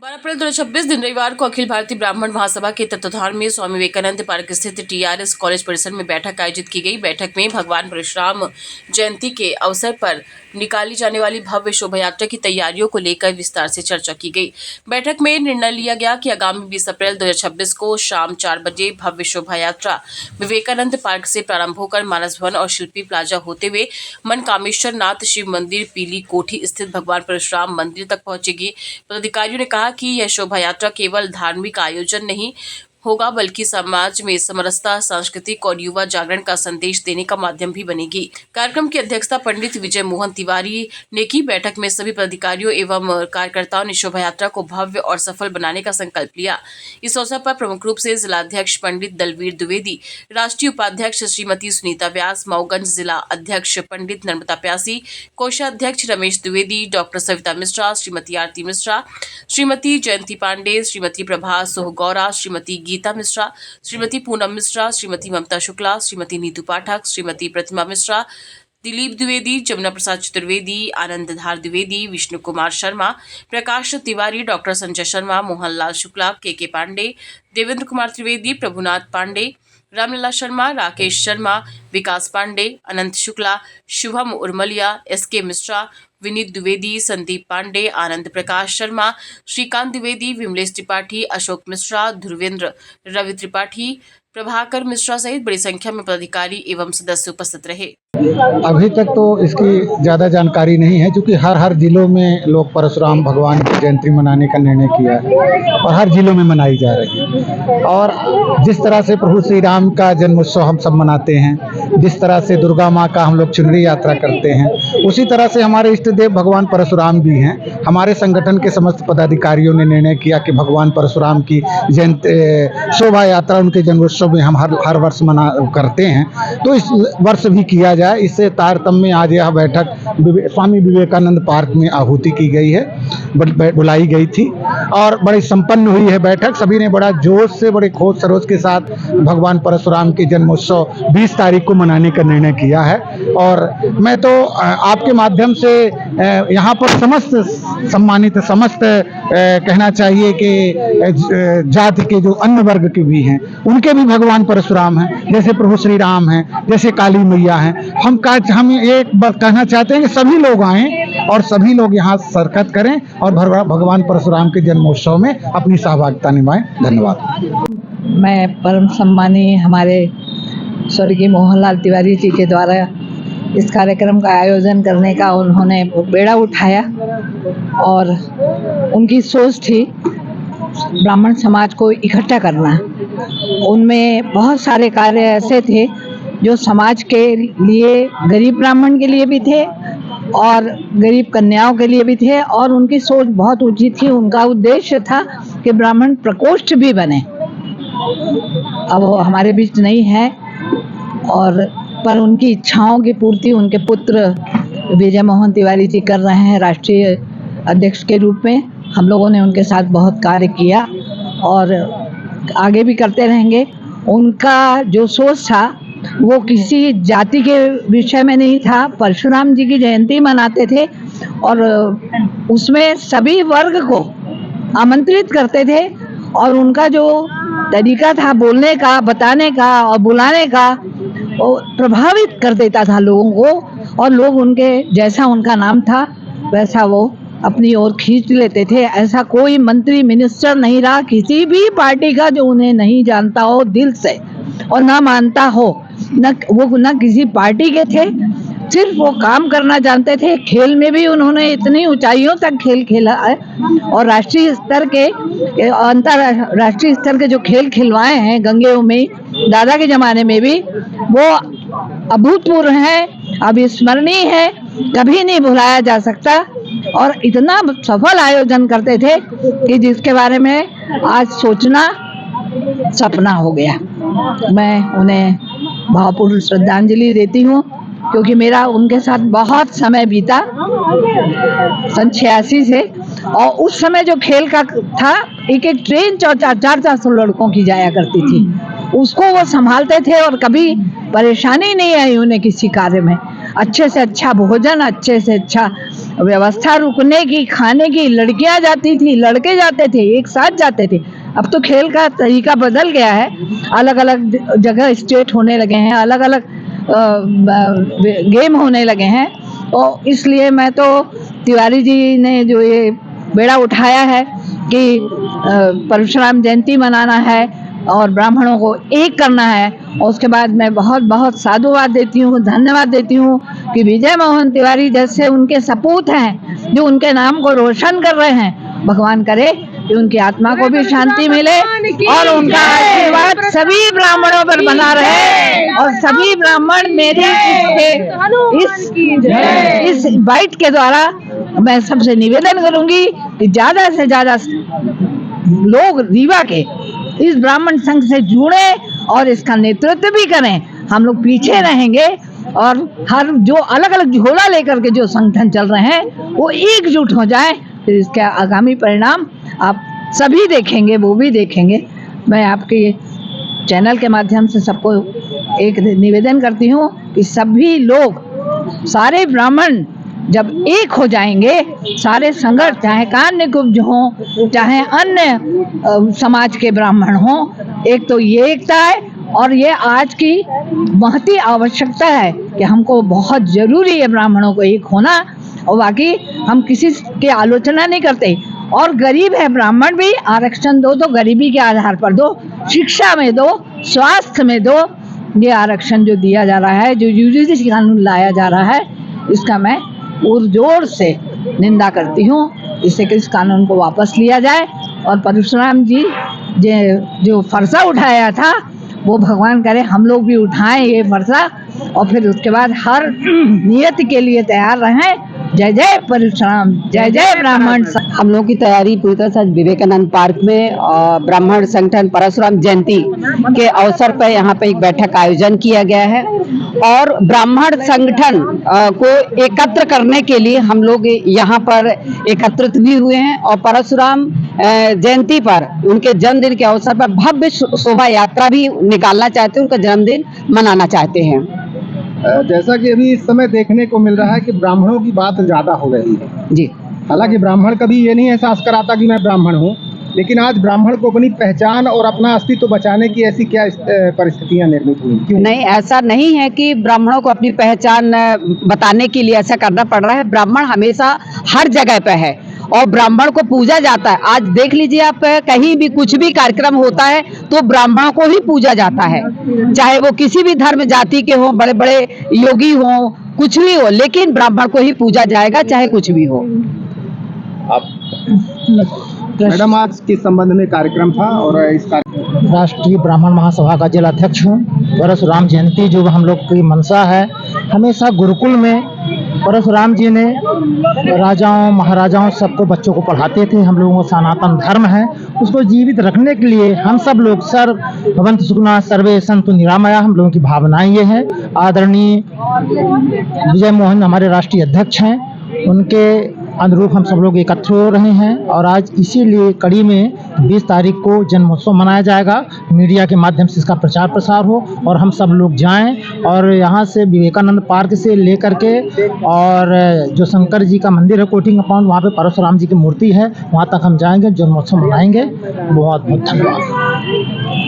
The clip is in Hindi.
12 अप्रैल 2026 दिन रविवार को अखिल भारतीय ब्राह्मण महासभा के तत्वाधान में स्वामी विवेकानंद पार्क स्थित टीआरएस कॉलेज परिसर में बैठक आयोजित की गई। बैठक में भगवान परशुराम जयंती के अवसर पर निकाली जाने वाली भव्य शोभा यात्रा की तैयारियों को लेकर विस्तार से चर्चा की गई। बैठक में निर्णय लिया गया कि आगामी 20 अप्रैल 2026 को शाम 4 बजे भव्य शोभा यात्रा विवेकानंद पार्क से प्रारंभ होकर मानस भवन और शिल्पी प्लाजा होते हुए मनकामेश्वर नाथ शिव मंदिर पीली कोठी स्थित भगवान परशुराम मंदिर तक पहुंचेगी। पदाधिकारियों ने कहा कि यह शोभा यात्रा केवल धार्मिक आयोजन नहीं होगा बल्कि समाज में समरसता, सांस्कृतिक और युवा जागरण का संदेश देने का माध्यम भी बनेगी। कार्यक्रम की अध्यक्षता पंडित विजय मोहन तिवारी ने की। बैठक में सभी पदाधिकारियों एवं कार्यकर्ताओं ने शोभा यात्रा को भव्य और सफल बनाने का संकल्प लिया। इस अवसर पर प्रमुख रूप से जिलाध्यक्ष पंडित दलवीर द्विवेदी, राष्ट्रीय उपाध्यक्ष श्रीमती सुनीता व्यास, मऊगंज जिला अध्यक्ष पंडित नर्मदा प्यासी, कोषाध्यक्ष रमेश द्विवेदी, डॉक्टर सविता मिश्रा, श्रीमती आरती मिश्रा, श्रीमती जयंती पांडे, श्रीमती प्रभा सोहगौरा, श्रीमती गीता मिश्रा, श्रीमती पूनम मिश्रा, श्रीमती ममता शुक्ला, श्रीमती नीतू पाठक, श्रीमती प्रतिमा मिश्रा, दिलीप द्विवेदी, जमुना प्रसाद चतुर्वेदी, आनंद धार द्विवेदी, विष्णु कुमार शर्मा, प्रकाश तिवारी, डॉक्टर संजय शर्मा, मोहनलाल शुक्ला, के पांडे, देवेंद्र कुमार त्रिवेदी, प्रभुनाथ पांडे, रामलला शर्मा, राकेश शर्मा, विकास पांडे, अनंत शुक्ला, शुभम उर्मलिया, एसके मिश्रा, विनीत द्विवेदी, संदीप पांडे, आनंद प्रकाश शर्मा, श्रीकांत द्विवेदी, विमलेश त्रिपाठी, अशोक मिश्रा, ध्रुवेंद्र, रवि त्रिपाठी, प्रभाकर मिश्रा सहित बड़ी संख्या में पदाधिकारी एवं सदस्य उपस्थित रहे। अभी तक तो इसकी ज़्यादा जानकारी नहीं है, क्योंकि हर जिलों में लोग परशुराम भगवान की जयंती मनाने का निर्णय किया है और हर जिलों में मनाई जा रही है। और जिस तरह से प्रभु श्री राम का जन्मोत्सव हम सब मनाते हैं, जिस तरह से दुर्गा माँ का हम लोग चुनरी यात्रा करते हैं, उसी तरह से हमारे इष्ट देव भगवान परशुराम भी हैं। हमारे संगठन के समस्त पदाधिकारियों ने निर्णय किया कि भगवान परशुराम की जयंती शोभा यात्रा उनके जन्मोत्सव में हम हर वर्ष करते हैं, तो इस वर्ष भी किया जाए। इससे तारतम्य आज यह बैठक स्वामी विवेकानंद पार्क में आहुति की गई है, बुलाई गई थी और बड़ी संपन्न हुई है बैठक। सभी ने बड़ा जोश से, बड़े खोज सरोज के साथ भगवान परशुराम के जन्मोत्सव 20 तारीख को मनाने का निर्णय किया है। और मैं तो आपके माध्यम से यहाँ पर समस्त सम्मानित कहना चाहिए कि जाति के जो अन्य वर्ग के भी हैं, उनके भी भगवान परशुराम हैं, जैसे प्रभु श्री राम हैं, जैसे काली मैया हैं। हम एक बार कहना चाहते हैं कि सभी लोग आएं और सभी लोग यहाँ शिरकत करें और भगवान परशुराम के जन्मोत्सव में अपनी सहभागिता निभाएं। धन्यवाद। मैं परम सम्मानीय हमारे स्वर्गीय मोहनलाल तिवारी जी के द्वारा इस कार्यक्रम का आयोजन करने का उन्होंने बेड़ा उठाया और उनकी सोच थी ब्राह्मण समाज को इकट्ठा करना। उनमें बहुत सारे कार्य ऐसे थे जो समाज के लिए, गरीब ब्राह्मण के लिए भी थे और गरीब कन्याओं के लिए भी थे, और उनकी सोच बहुत ऊंची थी। उनका उद्देश्य था कि ब्राह्मण प्रकोष्ठ भी बने। अब वो हमारे बीच नहीं है, और पर उनकी इच्छाओं की पूर्ति उनके पुत्र विजय मोहन तिवारी जी कर रहे हैं राष्ट्रीय अध्यक्ष के रूप में। हम लोगों ने उनके साथ बहुत कार्य किया और आगे भी करते रहेंगे। उनका जो सोच था वो किसी जाति के विषय में नहीं था। परशुराम जी की जयंती मनाते थे और उसमें सभी वर्ग को आमंत्रित करते थे, और उनका जो तरीका था बोलने का, बताने का और बुलाने का, वो प्रभावित कर देता था लोगों को, और लोग उनके जैसा उनका नाम था वैसा वो अपनी ओर खींच लेते थे। ऐसा कोई मंत्री मिनिस्टर नहीं रहा किसी भी पार्टी का जो उन्हें नहीं जानता हो दिल से और ना मानता हो। न किसी पार्टी के थे, सिर्फ वो काम करना जानते थे। खेल में भी उन्होंने इतनी ऊंचाइयों तक खेल खेला है और राष्ट्रीय स्तर के, अंतरराष्ट्रीय स्तर के जो खेल खिलवाए हैं गंगेयों में, दादा के ज़माने में भी, वो अभूतपूर्व हैं, अविस्मरणीय है, कभी नहीं भुलाया जा सकता। और इतना सफल आयोजन करते थे कि जिसके बारे में आज सोचना सपना हो गया। मैं उन्हें भावपूर्ण श्रद्धांजलि देती हूँ, क्योंकि मेरा उनके साथ बहुत समय बीता सन 86 से, और उस समय जो खेल का था, एक ट्रेन 400 लड़कों की जाया करती थी, उसको वो संभालते थे और कभी परेशानी नहीं आई उन्हें किसी कार्य में। अच्छे से अच्छा भोजन, अच्छे से अच्छा व्यवस्था रुकने की, खाने की, लड़कियां जाती थी, लड़के जाते थे, एक साथ जाते थे। अब तो खेल का तरीका बदल गया है, अलग अलग जगह स्टेट होने लगे हैं, अलग अलग गेम होने लगे हैं। और इसलिए मैं तो तिवारी जी ने जो ये बेड़ा उठाया है कि परशुराम जयंती मनाना है और ब्राह्मणों को एक करना है, और उसके बाद मैं बहुत बहुत साधुवाद देती हूँ, धन्यवाद देती हूँ कि विजय मोहन तिवारी जैसे उनके सपूत हैं जो उनके नाम को रोशन कर रहे हैं। भगवान करे कि उनकी आत्मा को भी शांति मिले और उनका आशीर्वाद सभी ब्राह्मणों पर बना रहे, और सभी ब्राह्मण मेरी इस बाइट के द्वारा मैं सबसे निवेदन करूंगी कि ज्यादा से ज्यादा लोग रीवा के इस ब्राह्मण संघ से जुड़े और इसका नेतृत्व भी करें। हम लोग पीछे रहेंगे और हर जो अलग अलग झोला लेकर के जो संगठन चल रहे हैं वो एकजुट हो जाए, फिर इसके आगामी परिणाम आप सभी देखेंगे, वो भी देखेंगे। मैं आपके चैनल के माध्यम से सबको एक निवेदन करती हूँ कि सभी लोग, सारे ब्राह्मण जब एक हो जाएंगे, सारे संगठन चाहे कान्य कुब्ज हों चाहे अन्य समाज के ब्राह्मण हों, एक तो ये एकता है और ये आज की महती आवश्यकता है कि हमको बहुत जरूरी है ब्राह्मणों को एक होना। और बाकी हम किसी की आलोचना नहीं करते, और गरीब है ब्राह्मण भी आरक्षण दो तो गरीबी के आधार पर दो, शिक्षा में दो, स्वास्थ्य में दो। ये आरक्षण जो दिया जा रहा है, जो यूजीसी कानून लाया जा रहा है, इसका मैं पुरजोर से निंदा करती हूँ। इससे कि इस कानून को वापस लिया जाए और परशुराम जी जो फरसा उठाया था वो भगवान करे हम लोग भी उठाएं ये फरसा, और फिर उसके बाद हर नियति के लिए तैयार रहें। जय जय परशुराम, जय जय ब्राह्मण। हम लोग की तैयारी पूरी तरह से विवेकानंद पार्क में ब्राह्मण संगठन परशुराम जयंती के अवसर पर यहाँ पे एक बैठक का आयोजन किया गया है, और ब्राह्मण संगठन को एकत्र करने के लिए हम लोग यहाँ पर एकत्रित भी हुए हैं, और परशुराम जयंती पर उनके जन्मदिन के अवसर पर भव्य शोभा यात्रा भी निकालना चाहते हैं, उनका जन्मदिन मनाना चाहते हैं। जैसा कि अभी इस समय देखने को मिल रहा है कि ब्राह्मणों की बात ज्यादा हो गई है जी। हालांकि ब्राह्मण कभी ये नहीं एहसास कराता कि मैं ब्राह्मण हूँ, लेकिन आज ब्राह्मण को अपनी पहचान और अपना अस्तित्व बचाने की ऐसी क्या परिस्थितियां निर्मित हुई? क्यों नहीं, ऐसा नहीं है कि ब्राह्मणों को अपनी पहचान बताने के लिए ऐसा करना पड़ रहा है। ब्राह्मण हमेशा हर जगह पे है और ब्राह्मण को पूजा जाता है। आज देख लीजिए आप, कहीं भी कुछ भी कार्यक्रम होता है तो ब्राह्मणों को ही पूजा जाता है, चाहे वो किसी भी धर्म जाति के हों, बड़े बड़े योगी हों, कुछ भी हो, लेकिन ब्राह्मण को ही पूजा जाएगा चाहे कुछ भी हो। मैडम, आज किस संबंध में कार्यक्रम था? और इस राष्ट्रीय ब्राह्मण महासभा का जिला अध्यक्ष हूँ। परशुराम जयंती जो हम लोग की मंशा है, हमेशा गुरुकुल में परशुराम जी ने राजाओं महाराजाओं सबको, बच्चों को पढ़ाते थे। हम लोगों का सनातन धर्म है, उसको जीवित रखने के लिए हम सब लोग भवन्तु सुखिनः सर्वे सन्तु निरामया, हम लोगों की भावनाएं ये है। आदरणीय विजय मोहन हमारे राष्ट्रीय अध्यक्ष हैं, उनके अनुरूप हम सब लोग एकत्र हो रहे हैं, और आज इसीलिए कड़ी में 20 तारीख को जन्मोत्सव मनाया जाएगा। मीडिया के माध्यम से इसका प्रचार प्रसार हो और हम सब लोग जाएं, और यहाँ से विवेकानंद पार्क से लेकर के और जो शंकर जी का मंदिर है कोठी कंपाउंड, वहाँ पे परशुराम जी की मूर्ति है, वहाँ तक हम जाएंगे, जन्मोत्सव मनाएंगे। बहुत बहुत धन्यवाद।